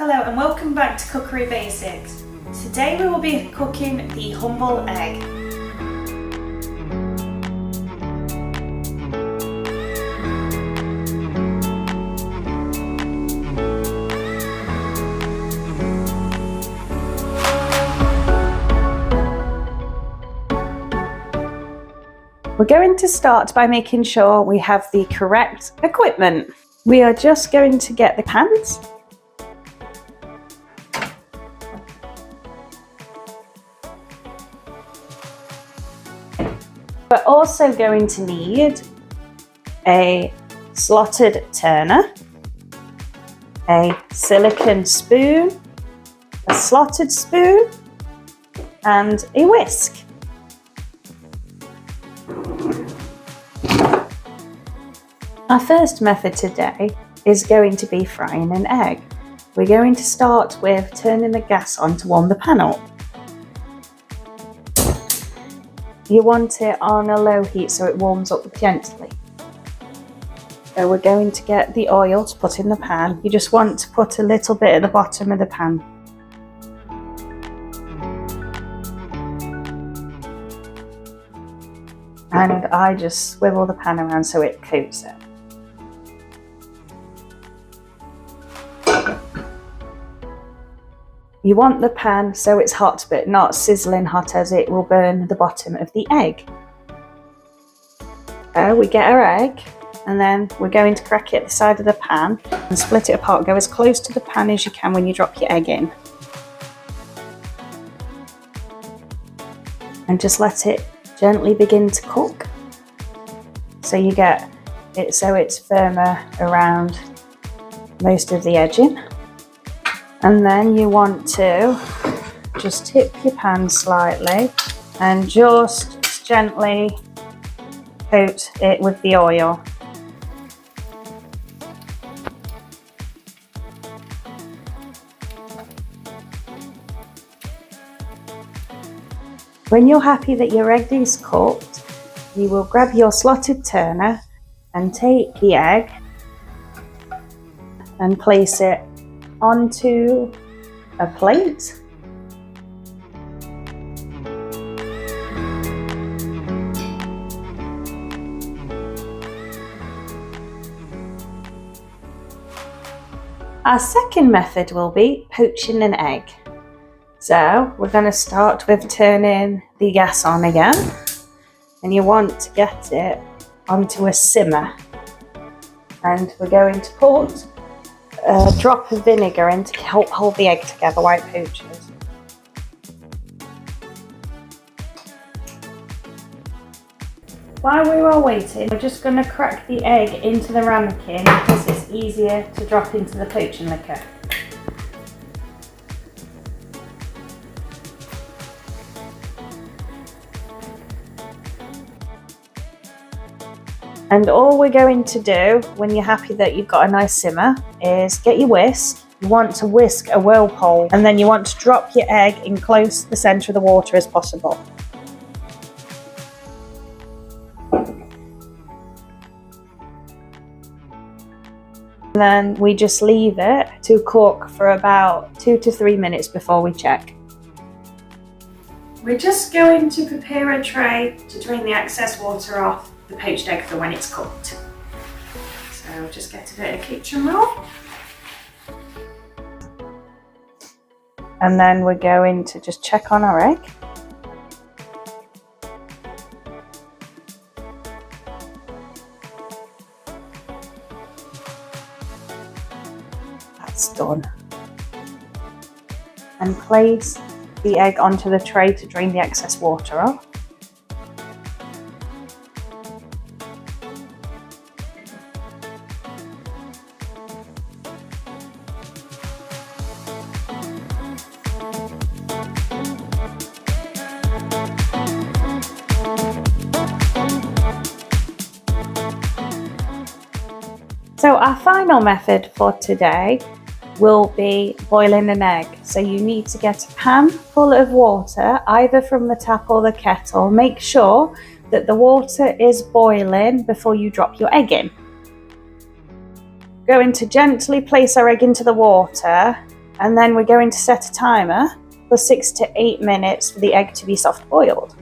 Hello and welcome back to Cookery Basics. Today we will be cooking the humble egg. We're going to start by making sure we have the correct equipment. We are just going to get the pans. We're also going to need a slotted turner, a silicone spoon, a slotted spoon, and a whisk. Our first method today is going to be frying an egg. We're going to start with turning the gas on to warm the pan up. You want it on a low heat so it warms up gently. So we're going to get the oil to put in the pan. You just want to put a little bit at the bottom of the pan. And I just swivel the pan around so it coats it. You want the pan so it's hot but not sizzling hot, as it will burn the bottom of the egg. So we get our egg and then we're going to crack it at the side of the pan and split it apart. Go as close to the pan as you can when you drop your egg in. And just let it gently begin to cook. So you get it so it's firmer around most of the edging. And then you want to just tip your pan slightly and just gently coat it with the oil. When you're happy that your egg is cooked, you will grab your slotted turner and take the egg and place it onto a plate. Our second method will be poaching an egg. So we're going to start with turning the gas on again, and you want to get it onto a simmer, and we're going to put a drop of vinegar in to help hold the egg together while it poaches. While we are waiting, we're just going to crack the egg into the ramekin because it's easier to drop into the poaching liquor. And all we're going to do when you're happy that you've got a nice simmer is get your whisk. You want to whisk a whirlpool, and then you want to drop your egg in close to the centre of the water as possible. And then we just leave it to cook for about 2 to 3 minutes before we check. We're just going to prepare a tray to drain the excess water off the poached egg for when it's cooked. So just get a bit of kitchen roll. And then we're going to just check on our egg. That's done. And place the egg onto the tray to drain the excess water off. So our final method for today will be boiling an egg. So you need to get a pan full of water, either from the tap or the kettle. Make sure that the water is boiling before you drop your egg in. Going to gently place our egg into the water And then we're going to set a timer for 6 to 8 minutes for the egg to be soft boiled.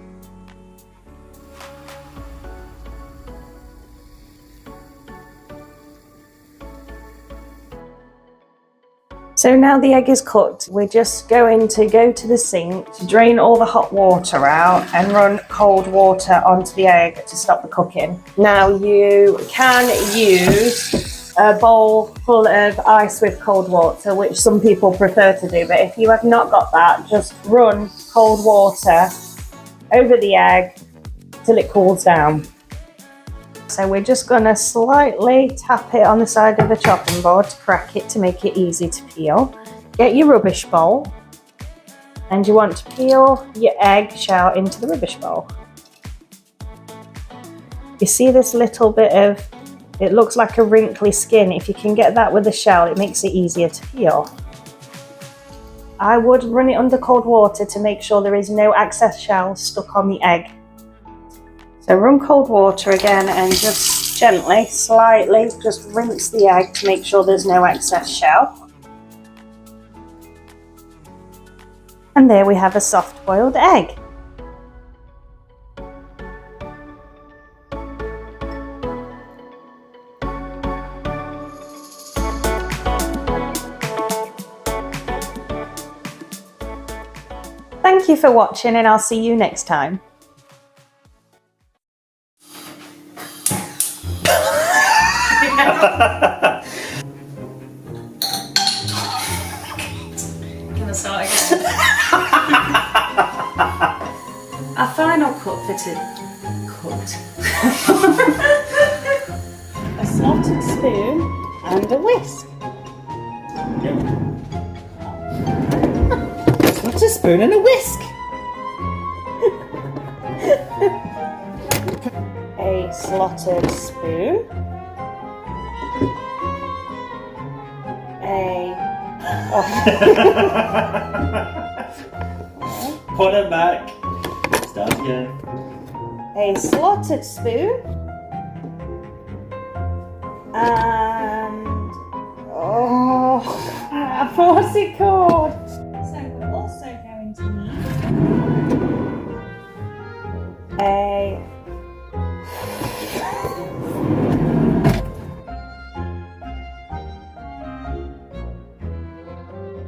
So now the egg is cooked, we're just going to go to the sink to drain all the hot water out and run cold water onto the egg to stop the cooking. Now you can use a bowl full of ice with cold water, which some people prefer to do, but if you have not got that, just run cold water over the egg till it cools down. So we're just going to slightly tap it on the side of the chopping board to crack it to make it easy to peel. Get your rubbish bowl and you want to peel your egg shell into the rubbish bowl. You see this little bit of, it looks like a wrinkly skin. If you can get that with the shell, it makes it easier to peel. I would run it under cold water to make sure there is no excess shell stuck on the egg. So run cold water again and just gently, slightly, just rinse the egg to make sure there's no excess shell. And there we have a soft boiled egg. Thank you for watching and I'll see you next time. Can I start again? Our final cut for a slotted spoon and a whisk. A slotted spoon and a whisk. A slotted spoon. Put it back. Start again. A slotted spoon and a forcey cord.